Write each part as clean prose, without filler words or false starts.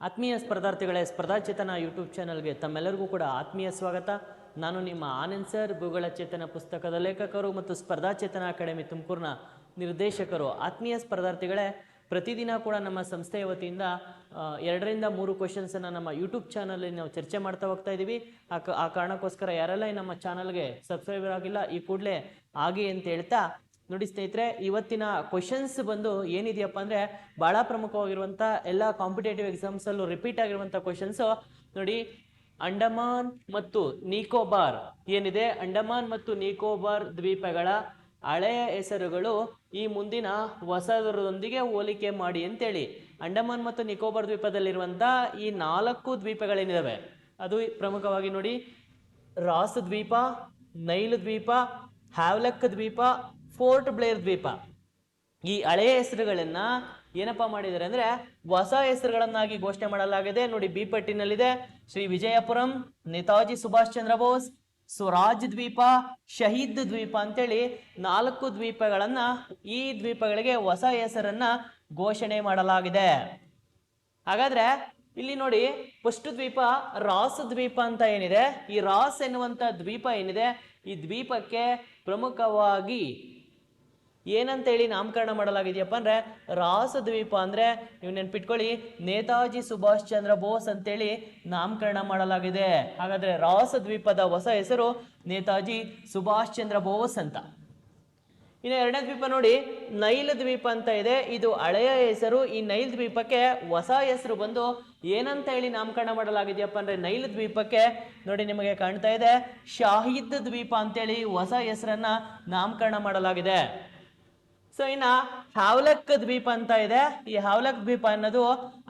ಆತ್ಮೀಯ ಸ್ಪರ್ಧಾರ್ಥಿಗಳೇ, ಸ್ಪರ್ಧಾಚೇತನ ಯೂಟ್ಯೂಬ್ ಚಾನಲ್ಗೆ ತಮ್ಮೆಲ್ಲರಿಗೂ ಕೂಡ ಆತ್ಮೀಯ ಸ್ವಾಗತ. ನಾನು ನಿಮ್ಮ ಆನಂದ್ ಸರ್, ಭೂಗೋಳ ಚೇತನ ಪುಸ್ತಕದ ಲೇಖಕರು ಮತ್ತು ಸ್ಪರ್ಧಾಚೇತನ ಅಕಾಡೆಮಿ ತುಮಕೂರಿನ ನಿರ್ದೇಶಕರು. ಆತ್ಮೀಯ ಸ್ಪರ್ಧಾರ್ಥಿಗಳೇ, ಪ್ರತಿದಿನ ಕೂಡ ನಮ್ಮ ಸಂಸ್ಥೆಯ ವತಿಯಿಂದ 2ರಿಂದ 3 ಕ್ವೆಶನ್ಸನ್ನು ನಮ್ಮ ಯೂಟ್ಯೂಬ್ ಚಾನಲಲ್ಲಿ ನಾವು ಚರ್ಚೆ ಮಾಡ್ತಾ ಹೋಗ್ತಾ ಇದ್ದೀವಿ. ಆ ಕಾರಣಕ್ಕೋಸ್ಕರ ಯಾರೆಲ್ಲ ನಮ್ಮ ಚಾನಲ್ಗೆ ಸಬ್ಸ್ಕ್ರೈಬರ್ ಆಗಿಲ್ಲ, ಈ ಕೂಡಲೇ ಆಗಿ ಅಂತ ಹೇಳ್ತಾ, ನೋಡಿ ಸ್ನೇಹಿತರೆ, ಇವತ್ತಿನ ಕ್ವಶನ್ಸ್ ಬಂದು ಏನಿದೆಯಪ್ಪ ಅಂದರೆ ಭಾಳ ಪ್ರಮುಖವಾಗಿರುವಂಥ ಎಲ್ಲ ಕಾಂಪಿಟೇಟಿವ್ ಎಕ್ಸಾಮ್ಸಲ್ಲೂ ರಿಪೀಟ್ ಆಗಿರುವಂಥ ಕ್ವಶನ್ಸು. ನೋಡಿ, ಅಂಡಮಾನ್ ಮತ್ತು ನಿಕೋಬಾರ್ ಏನಿದೆ, ಅಂಡಮಾನ್ ಮತ್ತು ನಿಕೋಬಾರ್ ದ್ವೀಪಗಳ ಹಳೆಯ ಹೆಸರುಗಳು ಈ ಮುಂದಿನ ಹೊಸದರೊಂದಿಗೆ ಹೋಲಿಕೆ ಮಾಡಿ ಅಂತೇಳಿ. ಅಂಡಮಾನ್ ಮತ್ತು ನಿಕೋಬಾರ್ ದ್ವೀಪದಲ್ಲಿರುವಂಥ ಈ 4 ದ್ವೀಪಗಳೇನಿದ್ದಾವೆ ಅದು ಪ್ರಮುಖವಾಗಿ ನೋಡಿ, ರಾಸ್ ದ್ವೀಪ, ನೈಲ್ ದ್ವೀಪ, ಹ್ಯಾವ್ಲಕ್ ದ್ವೀಪ, ಫೋರ್ಟ್ ಬ್ಲೇರ್ ದ್ವೀಪ. ಈ ಹಳೆಯ ಹೆಸರುಗಳನ್ನ ಏನಪ್ಪಾ ಮಾಡಿದ್ದಾರೆ ಅಂದ್ರೆ ಹೊಸ ಹೆಸರುಗಳನ್ನಾಗಿ ಘೋಷಣೆ ಮಾಡಲಾಗಿದೆ. ನೋಡಿ, ಬಿ ಪಟ್ಟಿನಲ್ಲಿದೆ ಶ್ರೀ ವಿಜಯಪುರಂ, ನೇತಾಜಿ ಸುಭಾಷ್ ಚಂದ್ರ ಬೋಸ್, ಸ್ವರಾಜ್ ದ್ವೀಪ, ಶಹೀದ್ ದ್ವೀಪ ಅಂತೇಳಿ 4 ದ್ವೀಪಗಳನ್ನ, ಈ ದ್ವೀಪಗಳಿಗೆ ಹೊಸ ಹೆಸರನ್ನ ಘೋಷಣೆ ಮಾಡಲಾಗಿದೆ. ಹಾಗಾದ್ರೆ ಇಲ್ಲಿ ನೋಡಿ, ಫಸ್ಟ್ ದ್ವೀಪ ರಾಸ್ ದ್ವೀಪ ಅಂತ ಏನಿದೆ, ಈ ರಾಸ್ ಎನ್ನುವಂತ ದ್ವೀಪ ಏನಿದೆ, ಈ ದ್ವೀಪಕ್ಕೆ ಪ್ರಮುಖವಾಗಿ ಏನಂತ ಹೇಳಿ ನಾಮಕರಣ ಮಾಡಲಾಗಿದೆಯಪ್ಪ ಅಂದ್ರೆ ರಾಸ್ ದ್ವೀಪ ಅಂದ್ರೆ ನೀವು ನೆನ್ಪಿಟ್ಕೊಳ್ಳಿ, ನೇತಾಜಿ ಸುಭಾಷ್ ಚಂದ್ರ ಬೋಸ್ ಅಂತೇಳಿ ನಾಮಕರಣ ಮಾಡಲಾಗಿದೆ. ಹಾಗಾದ್ರೆ ರಾಸ್ ದ್ವೀಪದ ಹೊಸ ಹೆಸರು ನೇತಾಜಿ ಸುಭಾಷ್ ಚಂದ್ರ ಬೋಸ್ ಅಂತ. ಇನ್ನು 2ನೇ ದ್ವೀಪ ನೋಡಿ, ನೈಲ್ ದ್ವೀಪ ಅಂತ ಇದೆ. ಇದು ಹಳೆಯ ಹೆಸರು. ಈ ನೈಲ್ ದ್ವೀಪಕ್ಕೆ ಹೊಸ ಹೆಸರು ಬಂದು ಏನಂತ ಹೇಳಿ ನಾಮಕರಣ ಮಾಡಲಾಗಿದೆಯಪ್ಪ ಅಂದ್ರೆ ನೈಲ್ ದ್ವೀಪಕ್ಕೆ ನೋಡಿ ನಿಮಗೆ ಕಾಣ್ತಾ ಇದೆ, ಶಾಹಿದ್ ದ್ವೀಪ ಅಂತೇಳಿ ಹೊಸ ಹೆಸರನ್ನ ನಾಮಕರಣ ಮಾಡಲಾಗಿದೆ. ಸೊ ಇನ್ನ ಹ್ಯಾವ್ಲಕ್ ದ್ವೀಪ ಅಂತ ಇದೆ. ಈ ಹ್ಯಾವ್ಲಕ್ ದ್ವೀಪ ಅನ್ನೋದು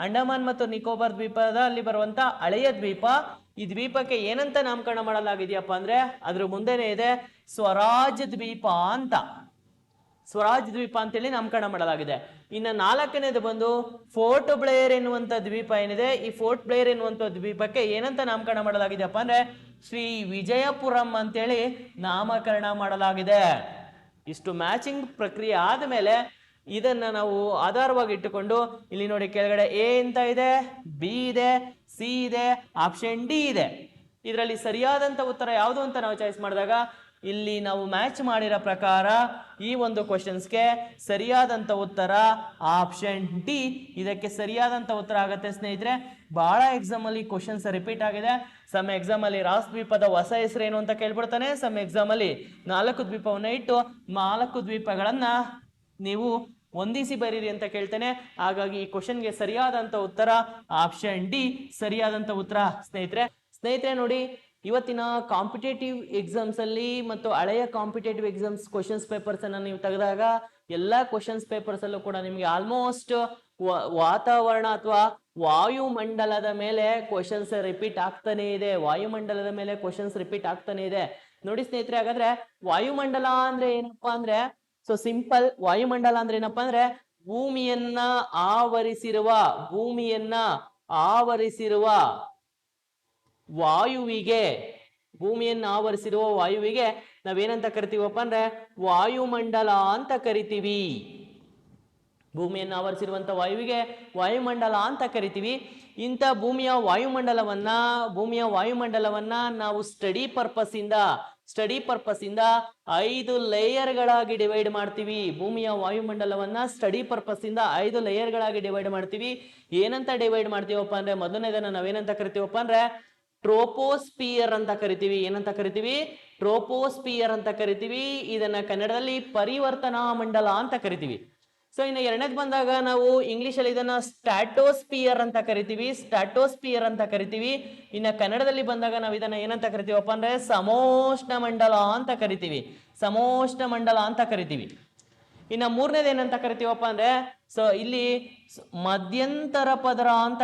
ಅಂಡಮಾನ್ ಮತ್ತು ನಿಕೋಬಾರ್ ದ್ವೀಪದಲ್ಲಿ ಬರುವಂತ ಹಳೆಯ ದ್ವೀಪ. ಈ ದ್ವೀಪಕ್ಕೆ ಏನಂತ ನಾಮಕರಣ ಮಾಡಲಾಗಿದೆಯಪ್ಪ ಅಂದ್ರೆ ಅದ್ರ ಮುಂದೆನೆ ಇದೆ ಸ್ವರಾಜ್ ದ್ವೀಪ ಅಂತ, ಸ್ವರಾಜ್ ದ್ವೀಪ ಅಂತೇಳಿ ನಾಮಕರಣ ಮಾಡಲಾಗಿದೆ. ಇನ್ನು 4ನೇದು ಬಂದು ಫೋರ್ಟ್ ಬ್ಲೇರ್ ಎನ್ನುವಂತ ದ್ವೀಪ ಏನಿದೆ, ಈ ಫೋರ್ಟ್ ಬ್ಲೇರ್ ಎನ್ನುವಂತ ದ್ವೀಪಕ್ಕೆ ಏನಂತ ನಾಮಕರಣ ಮಾಡಲಾಗಿದೆಯಪ್ಪ ಅಂದ್ರೆ ಶ್ರೀ ವಿಜಯಪುರಂ ಅಂತೇಳಿ ನಾಮಕರಣ ಮಾಡಲಾಗಿದೆ. ಇಷ್ಟು ಮ್ಯಾಚಿಂಗ್ ಪ್ರಕ್ರಿಯೆ ಆದಮೇಲೆ ಇದನ್ನ ನಾವು ಆಧಾರವಾಗಿ ಇಟ್ಟುಕೊಂಡು ಇಲ್ಲಿ ನೋಡಿ, ಕೆಳಗಡೆ ಎ ಅಂತ ಇದೆ, ಬಿ ಇದೆ, ಸಿ ಇದೆ, ಆಪ್ಷನ್ ಡಿ ಇದೆ. ಇದರಲ್ಲಿ ಸರಿಯಾದಂತ ಉತ್ತರ ಯಾವುದು ಅಂತ ನಾವು ಚಾಯ್ಸ್ ಮಾಡಿದಾಗ ಇಲ್ಲಿ ನಾವು ಮ್ಯಾಚ್ ಮಾಡಿರೋ ಪ್ರಕಾರ ಈ ಒಂದು ಕ್ವಶನ್ಸ್ಗೆ ಸರಿಯಾದಂತ ಉತ್ತರ ಆಪ್ಷನ್ ಡಿ. ಇದಕ್ಕೆ ಸರಿಯಾದಂತ ಉತ್ತರ ಆಗುತ್ತೆ ಸ್ನೇಹಿತರೆ. ಬಹಳ ಎಕ್ಸಾಮ್ ಅಲ್ಲಿ ಕ್ವಶನ್ಸ್ ರಿಪೀಟ್ ಆಗಿದೆ. ಸಮ್ ಎಕ್ಸಾಮ್ ಅಲ್ಲಿ ರಾಸ್ ದ್ವೀಪದ ಹೊಸ ಹೆಸರು ಏನು ಅಂತ ಕೇಳ್ಬಿಡ್ತಾನೆ. ಸಮ್ ಎಕ್ಸಾಮ್ ಅಲ್ಲಿ 4 ದ್ವೀಪವನ್ನ ಇಟ್ಟು 4 ದ್ವೀಪಗಳನ್ನ ನೀವು ಹೊಂದಿಸಿ ಬರೀರಿ ಅಂತ ಕೇಳ್ತೇನೆ. ಹಾಗಾಗಿ ಈ ಕ್ವಶನ್ಗೆ ಸರಿಯಾದಂತ ಉತ್ತರ ಆಪ್ಷನ್ ಡಿ ಸರಿಯಾದಂತ ಉತ್ತರ ಸ್ನೇಹಿತರೆ. ನೋಡಿ, ಇವತ್ತಿನ ಕಾಂಪಿಟೇಟಿವ್ ಎಕ್ಸಾಮ್ಸ್ ಅಲ್ಲಿ ಮತ್ತು ಹಳೆಯ ಕಾಂಪಿಟೇಟಿವ್ ಎಕ್ಸಾಮ್ಸ್ ಕ್ವಶನ್ಸ್ ಪೇಪರ್ಸ್ ಅನ್ನ ನೀವು ತೆಗೆದಾಗ ಎಲ್ಲ ಕ್ವಶನ್ಸ್ ಪೇಪರ್ಸ್ ಅಲ್ಲೂ ಕೂಡ ನಿಮಗೆ ಆಲ್ಮೋಸ್ಟ್ ವಾತಾವರಣ ಅಥವಾ ವಾಯುಮಂಡಲದ ಮೇಲೆ ಕ್ವಶನ್ಸ್ ರಿಪೀಟ್ ಆಗ್ತಾನೆ ಇದೆ. ವಾಯುಮಂಡಲದ ಮೇಲೆ ಕ್ವಶನ್ಸ್ ರಿಪೀಟ್ ಆಗ್ತಾನೆ ಇದೆ. ನೋಡಿ ಸ್ನೇಹಿತರೆ, ಹಾಗಾದ್ರೆ ವಾಯುಮಂಡಲ ಅಂದ್ರೆ ಏನಪ್ಪಾ ಅಂದ್ರೆ, ಸೊ ಸಿಂಪಲ್, ವಾಯುಮಂಡಲ ಅಂದ್ರೆ ಏನಪ್ಪಾ ಅಂದ್ರೆ ಭೂಮಿಯನ್ನ ಆವರಿಸಿರುವ ವಾಯುವಿಗೆ ನಾವೇನಂತ ಕರಿತೀವಪ್ಪ ಅಂದ್ರೆ ವಾಯುಮಂಡಲ ಅಂತ ಕರಿತೀವಿ. ಭೂಮಿಯನ್ನು ಆವರಿಸಿರುವಂತ ವಾಯುವಿಗೆ ವಾಯುಮಂಡಲ ಅಂತ ಕರಿತೀವಿ. ಇಂಥ ಭೂಮಿಯ ವಾಯುಮಂಡಲವನ್ನ ನಾವು ಸ್ಟಡಿ ಪರ್ಪಸ್ ಇಂದ 5 ಲೇಯರ್ಗಳಾಗಿ ಡಿವೈಡ್ ಮಾಡ್ತೀವಿ. ಭೂಮಿಯ ವಾಯುಮಂಡಲವನ್ನ ಸ್ಟಡಿ ಪರ್ಪಸ್ ಇಂದ 5 ಲೇಯರ್ಗಳಾಗಿ ಡಿವೈಡ್ ಮಾಡ್ತೀವಿ. ಏನಂತ ಡಿವೈಡ್ ಮಾಡ್ತೀವಪ್ಪ ಅಂದ್ರೆ ಮೊದಲನೇದನ್ನ ನಾವೇನಂತ ಕರಿತೀವಪ್ಪ ಅಂದ್ರೆ ಟ್ರೋಪೋಸ್ಪಿಯರ್ ಅಂತ ಕರಿತೀವಿ. ಏನಂತ ಕರಿತೀವಿ? ಟ್ರೋಪೋಸ್ಪಿಯರ್ ಅಂತ ಕರಿತೀವಿ. ಇದನ್ನ ಕನ್ನಡದಲ್ಲಿ ಪರಿವರ್ತನಾ ಮಂಡಲ ಅಂತ ಕರಿತೀವಿ. ಸೊ ಇನ್ನು 2ನೇದು ಬಂದಾಗ ನಾವು ಇಂಗ್ಲಿಷ್ ಅಲ್ಲಿ ಇದನ್ನ ಸ್ಟ್ಯಾಟೋಸ್ಪಿಯರ್ ಅಂತ ಕರಿತೀವಿ. ಇನ್ನು ಕನ್ನಡದಲ್ಲಿ ಬಂದಾಗ ನಾವು ಇದನ್ನ ಏನಂತ ಕರಿತೀವಪ್ಪ ಅಂದ್ರೆ ಸಮೋಷ್ಣ ಮಂಡಲ ಅಂತ ಕರಿತೀವಿ. ಇನ್ನು 3ನೇದು ಏನಂತ ಕರಿತೀವಪ್ಪ ಅಂದ್ರೆ, ಸೊ ಇಲ್ಲಿ ಮಧ್ಯಂತರ ಪದರ ಅಂತ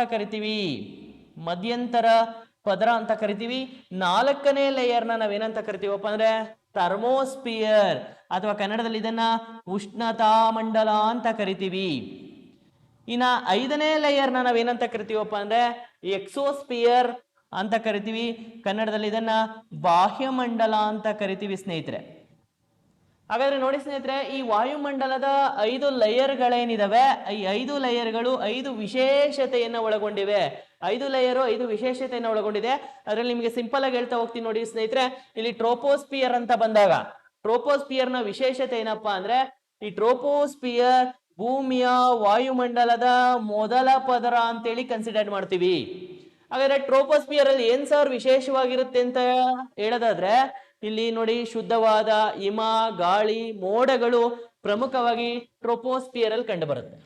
ಕರಿತೀವಿ. 4ನೇ ಲೇಯರ್ನ ನಾವೇನಂತ ಕರಿತೀವಪ್ಪ ಅಂದ್ರೆ ಥರ್ಮೋಸ್ಪಿಯರ್ ಅಥವಾ ಕನ್ನಡದಲ್ಲಿ ಇದನ್ನ ಉಷ್ಣತಾ ಮಂಡಲ ಅಂತ ಕರಿತೀವಿ. ಇನ್ನ 5ನೇ ಲೇಯರ್ನ ನಾವೇನಂತ ಕರಿತೀವಪ್ಪ ಅಂದ್ರೆ ಎಕ್ಸೋಸ್ಪಿಯರ್ ಅಂತ ಕರಿತೀವಿ. ಕನ್ನಡದಲ್ಲಿ ಇದನ್ನ ಬಾಹ್ಯಮಂಡಲ ಅಂತ ಕರಿತೀವಿ ಸ್ನೇಹಿತರೆ. ಹಾಗಾದ್ರೆ ನೋಡಿ ಸ್ನೇಹಿತರೆ, ಈ ವಾಯುಮಂಡಲದ 5 ಲೇಯರ್ಗಳೇನಿದಾವೆ, ಈ 5 ಲೇಯರ್ಗಳು 5 ವಿಶೇಷತೆಯನ್ನ ಒಳಗೊಂಡಿವೆ. 5 ಲೇಯರು 5 ವಿಶೇಷತೆಯನ್ನ ಒಳಗೊಂಡಿದೆ. ಅದ್ರಲ್ಲಿ ನಿಮಗೆ ಸಿಂಪಲ್ ಆಗಿ ಹೇಳ್ತಾ ಹೋಗ್ತೀನಿ ನೋಡಿ ಸ್ನೇಹಿತರೆ. ಇಲ್ಲಿ ಟ್ರೋಪೋಸ್ಪಿಯರ್ ಅಂತ ಬಂದಾಗ, ಟ್ರೋಪೋಸ್ಪಿಯರ್ ನ ವಿಶೇಷತೆ ಏನಪ್ಪಾ ಅಂದ್ರೆ, ಈ ಟ್ರೋಪೋಸ್ಪಿಯರ್ ಭೂಮಿಯ ವಾಯುಮಂಡಲದ ಮೊದಲ ಪದರ ಅಂತೇಳಿ ಕನ್ಸಿಡರ್ ಮಾಡ್ತೀವಿ. ಹಾಗಾದ್ರೆ ಟ್ರೋಪೋಸ್ಪಿಯರ್ ಅಲ್ಲಿ ಏನ್ ಸರ್ ವಿಶೇಷವಾಗಿರುತ್ತೆ ಅಂತ ಹೇಳೋದಾದ್ರೆ, ಇಲ್ಲಿ ನೋಡಿ ಶುದ್ಧವಾದ ಹಿಮ, ಗಾಳಿ, ಮೋಡಗಳು ಪ್ರಮುಖವಾಗಿ ಟ್ರೋಪೋಸ್ಪಿಯರ್ ಅಲ್ಲಿ ಕಂಡು ಬರುತ್ತೆ.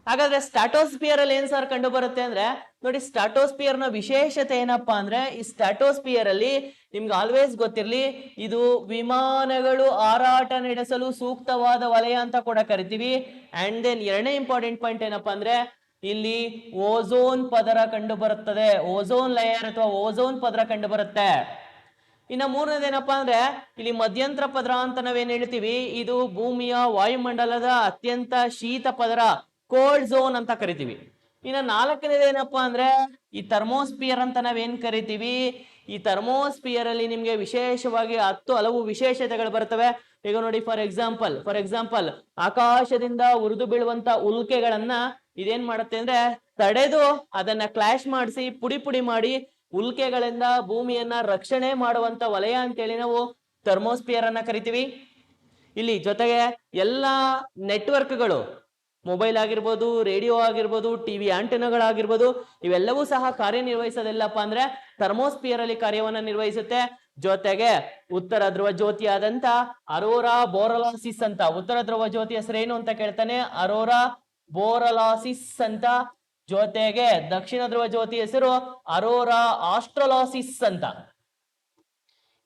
ಹಾಗಾದ್ರೆ ಸ್ಟ್ರಾಟೋಸ್ಪಿಯರ್ ಅಲ್ಲಿ ಏನ್ ಸರ್ ಕಂಡು ಬರುತ್ತೆ ಅಂದ್ರೆ, ನೋಡಿ ಸ್ಟ್ರಾಟೋಸ್ಪಿಯರ್ ನ ವಿಶೇಷತೆ ಏನಪ್ಪಾ ಅಂದ್ರೆ, ಈ ಸ್ಟ್ರಾಟೋಸ್ಪಿಯರ್ ಅಲ್ಲಿ ನಿಮ್ಗೆ ಆಲ್ವೇಸ್ ಗೊತ್ತಿರ್ಲಿ, ಇದು ವಿಮಾನಗಳು ಹಾರಾಟ ನಡೆಸಲು ಸೂಕ್ತವಾದ ವಲಯ ಅಂತ ಕೂಡ ಕರಿತೀವಿ. ಅಂಡ್ ದೆನ್ ಎರಡನೇ ಇಂಪಾರ್ಟೆಂಟ್ ಪಾಯಿಂಟ್ ಏನಪ್ಪಾ ಅಂದ್ರೆ, ಇಲ್ಲಿ ಓಝೋನ್ ಪದರ ಕಂಡು ಬರುತ್ತದೆ, ಓಝೋನ್ ಲೇಯರ್ ಅಥವಾ ಓಝೋನ್ ಪದರ ಕಂಡು ಬರುತ್ತೆ. ಇನ್ನು ಮೂರನೇದೇನಪ್ಪಾ ಅಂದ್ರೆ, ಇಲ್ಲಿ ಮಧ್ಯಂತರ ಪದರ ಅಂತ ನಾವೇನ್ ಹೇಳ್ತೀವಿ, ಇದು ಭೂಮಿಯ ವಾಯುಮಂಡಲದ ಅತ್ಯಂತ ಶೀತ ಪದರ, ಕೋಲ್ಡ್ ಝೋನ್ ಅಂತ ಕರಿತೀವಿ. ಇನ್ನು ನಾಲ್ಕನೇದೇನಪ್ಪಾ ಅಂದ್ರೆ, ಈ ಥರ್ಮೋಸ್ಪಿಯರ್ ಅಂತ ನಾವೇನ್ ಕರಿತೀವಿ. ಈ ಥರ್ಮೋಸ್ಪಿಯರ್ ಅಲ್ಲಿ ನಿಮ್ಗೆ ವಿಶೇಷವಾಗಿ 10 ಹಲವು ವಿಶೇಷತೆಗಳು ಬರ್ತವೆ. ಈಗ ನೋಡಿ, ಫಾರ್ ಎಕ್ಸಾಂಪಲ್ ಆಕಾಶದಿಂದ ಉರಿದು ಬೀಳುವಂತ ಉಲ್ಕೆಗಳನ್ನ ಇದೇನ್ ಮಾಡುತ್ತೆ ಅಂದ್ರೆ, ತಡೆದು ಅದನ್ನ ಕ್ಲಾಶ್ ಮಾಡಿಸಿ ಪುಡಿ ಪುಡಿ ಮಾಡಿ ಉಲ್ಕೆಗಳಿಂದ ಭೂಮಿಯನ್ನ ರಕ್ಷಣೆ ಮಾಡುವಂತ ವಲಯ ಅಂತೇಳಿ ನಾವು ಥರ್ಮೋಸ್ಪಿಯರ್ ಅನ್ನ ಕರಿತೀವಿ. ಇಲ್ಲಿ ಜೊತೆಗೆ ಎಲ್ಲಾ ನೆಟ್ವರ್ಕ್ಗಳು, ಮೊಬೈಲ್ ಆಗಿರ್ಬೋದು, ರೇಡಿಯೋ ಆಗಿರ್ಬೋದು, ಟಿವಿ ಆಂಟೆನಾಗಳಾಗಿರ್ಬೋದು, ಇವೆಲ್ಲವೂ ಸಹ ಕಾರ್ಯನಿರ್ವಹಿಸೋದಿಲ್ಲಪ್ಪ ಅಂದ್ರೆ ಥರ್ಮೋಸ್ಪಿಯರ್ ಅಲ್ಲಿ ಕಾರ್ಯವನ್ನ ನಿರ್ವಹಿಸುತ್ತೆ. ಜೊತೆಗೆ ಉತ್ತರ ಧ್ರುವ ಜ್ಯೋತಿಯಾದಂತ ಅರೋರಾ ಬೋರಲಾಸಿಸ್ ಅಂತ, ಉತ್ತರ ಧ್ರುವ ಜ್ಯೋತಿ ಹೆಸರೇನು ಅಂತ ಕೇಳ್ತಾನೆ, ಅರೋರಾ ಬೋರಲಾಸಿಸ್ ಅಂತ. ಜೊತೆಗೆ ದಕ್ಷಿಣ ಧ್ರುವ ಜ್ಯೋತಿ ಹೆಸರು ಅರೋರಾ ಆಸ್ಟ್ರಲಾಸಿಸ್ ಅಂತ.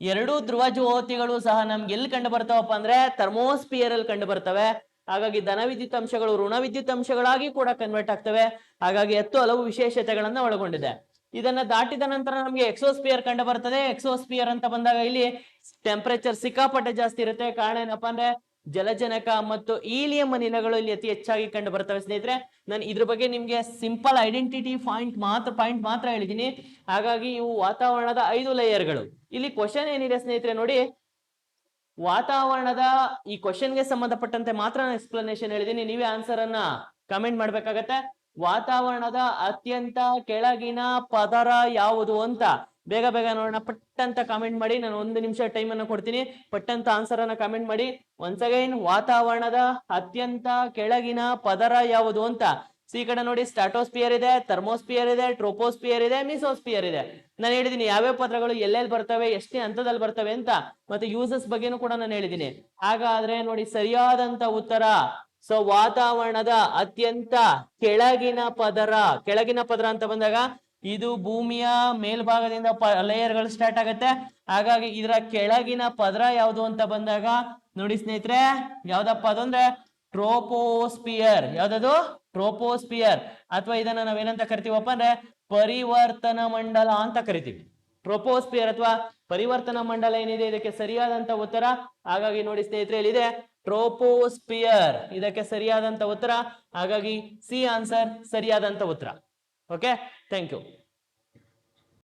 ಎರಡೂ ಧ್ರುವ ಜ್ಯೋತಿಗಳು ಸಹ ನಮ್ಗೆ ಎಲ್ಲಿ ಕಂಡು ಬರ್ತಾವಪ್ಪ ಅಂದ್ರೆ ಥರ್ಮೋಸ್ಪಿಯರ್ ಅಲ್ಲಿ ಕಂಡು ಬರ್ತವೆ. ಹಾಗಾಗಿ ಧನ ವಿದ್ಯುತ್ ಅಂಶಗಳು ಋಣ ವಿದ್ಯುತ್ ಅಂಶಗಳಾಗಿ ಕೂಡ ಕನ್ವರ್ಟ್ ಆಗ್ತವೆ. ಹಾಗಾಗಿ 10 ಹಲವು ವಿಶೇಷತೆಗಳನ್ನ ಒಳಗೊಂಡಿದೆ. ಇದನ್ನ ದಾಟಿದ ನಂತರ ನಮ್ಗೆ ಎಕ್ಸೋಸ್ಪಿಯರ್ ಕಂಡು ಬರ್ತದೆ. ಎಕ್ಸೋಸ್ಪಿಯರ್ ಅಂತ ಬಂದಾಗ ಇಲ್ಲಿ ಟೆಂಪರೇಚರ್ ಸಿಕ್ಕಾಪಟ್ಟೆ ಜಾಸ್ತಿ ಇರುತ್ತೆ. ಕಾರಣ ಏನಪ್ಪಾ ಅಂದ್ರೆ, ಜಲಜನಕ ಮತ್ತು ಈಲಿಯಂ ಅನಿಲಗಳು ಇಲ್ಲಿ ಅತಿ ಹೆಚ್ಚಾಗಿ ಕಂಡು ಬರ್ತವೆ. ಸ್ನೇಹಿತರೆ, ನಾನು ಇದ್ರ ಬಗ್ಗೆ ನಿಮ್ಗೆ ಸಿಂಪಲ್ ಐಡೆಂಟಿಟಿ ಪಾಯಿಂಟ್ ಮಾತ್ರ ಹೇಳಿದೀನಿ. ಹಾಗಾಗಿ ಇವು ವಾತಾವರಣದ 5 ಲೇಯರ್ಗಳು. ಇಲ್ಲಿ ಕ್ವಶನ್ ಏನಿದೆ ಸ್ನೇಹಿತರೆ ನೋಡಿ, ವಾತಾವರಣದ ಈ ಕ್ವಶನ್ಗೆ ಸಂಬಂಧಪಟ್ಟಂತೆ ಮಾತ್ರ ನಾನು ಎಕ್ಸ್ಪ್ಲನೇಷನ್ ಹೇಳಿದೀನಿ. ನೀವೇ ಆನ್ಸರ್ ಅನ್ನ ಕಮೆಂಟ್ ಮಾಡ್ಬೇಕಾಗತ್ತೆ. ವಾತಾವರಣದ ಅತ್ಯಂತ ಕೆಳಗಿನ ಪದರ ಯಾವುದು ಅಂತ ಬೇಗ ನೋಡೋಣ. ಪಟ್ಟಂತ ಕಾಮೆಂಟ್ ಮಾಡಿ. ನಾನು 1 ನಿಮಿಷ ಟೈಮ್ ಅನ್ನು ಕೊಡ್ತೀನಿ. ಪಟ್ಟಂತ ಆನ್ಸರ್ ಅನ್ನ ಕಾಮೆಂಟ್ ಮಾಡಿ. ಒನ್ಸ್ ಅಗೈನ್, ವಾತಾವರಣದ ಅತ್ಯಂತ ಕೆಳಗಿನ ಪದರ ಯಾವುದು ಅಂತ. ಈ ಕಡೆ ನೋಡಿ, ಸ್ಟ್ರಾಟೋಸ್ಪಿಯರ್ ಇದೆ, ಥರ್ಮೋಸ್ಪಿಯರ್ ಇದೆ, ಟ್ರೋಪೋಸ್ಪಿಯರ್ ಇದೆ, ಮಿಸೋಸ್ಪಿಯರ್ ಇದೆ. ನಾನು ಹೇಳಿದೀನಿ ಯಾವ್ಯಾವ ಪದರಗಳು ಎಲ್ಲೆಲ್ಲಿ ಬರ್ತವೆ, ಎಷ್ಟೇ ಹಂತದಲ್ಲಿ ಬರ್ತವೆ ಅಂತ, ಮತ್ತೆ ಯೂಸಸ್ ಬಗ್ಗೆನೂ ಕೂಡ ನಾನು ಹೇಳಿದೀನಿ. ಹಾಗಾದ್ರೆ ನೋಡಿ, ಸರಿಯಾದಂತ ಉತ್ತರ, ಸೊ ವಾತಾವರಣದ ಅತ್ಯಂತ ಕೆಳಗಿನ ಪದರ ಅಂತ ಬಂದಾಗ ಇದು ಭೂಮಿಯ ಮೇಲ್ಭಾಗದಿಂದ ಲೇಯರ್ಗಳು ಸ್ಟಾರ್ಟ್ ಆಗುತ್ತೆ. ಹಾಗಾಗಿ ಇದರ ಕೆಳಗಿನ ಪದರ ಯಾವುದು ಅಂತ ಬಂದಾಗ ನೋಡಿ ಸ್ನೇಹಿತರೆ, ಯಾವ್ದಪ್ಪ ಅದಂದ್ರೆ ಟ್ರೋಪೋಸ್ಪಿಯರ್. ಯಾವ್ದದು? ಟ್ರೋಪೋಸ್ಪಿಯರ್. ಅಥವಾ ಇದನ್ನ ನಾವೇನಂತ ಕರಿತೀವಪ್ಪ ಅಂದ್ರೆ ಪರಿವರ್ತನ ಮಂಡಲ ಅಂತ ಕರಿತೀವಿ. ಟ್ರೋಪೋಸ್ಪಿಯರ್ ಅಥವಾ ಪರಿವರ್ತನ ಮಂಡಲ ಏನಿದೆ, ಇದಕ್ಕೆ ಸರಿಯಾದಂತ ಉತ್ತರ. ಹಾಗಾಗಿ ನೋಡಿ ಸ್ನೇಹಿತರೆ, ಇಲ್ಲಿದೆ ಟ್ರೋಪೋಸ್ಪಿಯರ್, ಇದಕ್ಕೆ ಸರಿಯಾದಂತ ಉತ್ತರ. ಹಾಗಾಗಿ ಸಿ ಆನ್ಸರ್ ಸರಿಯಾದಂತ ಉತ್ತರ. Okay, thank you.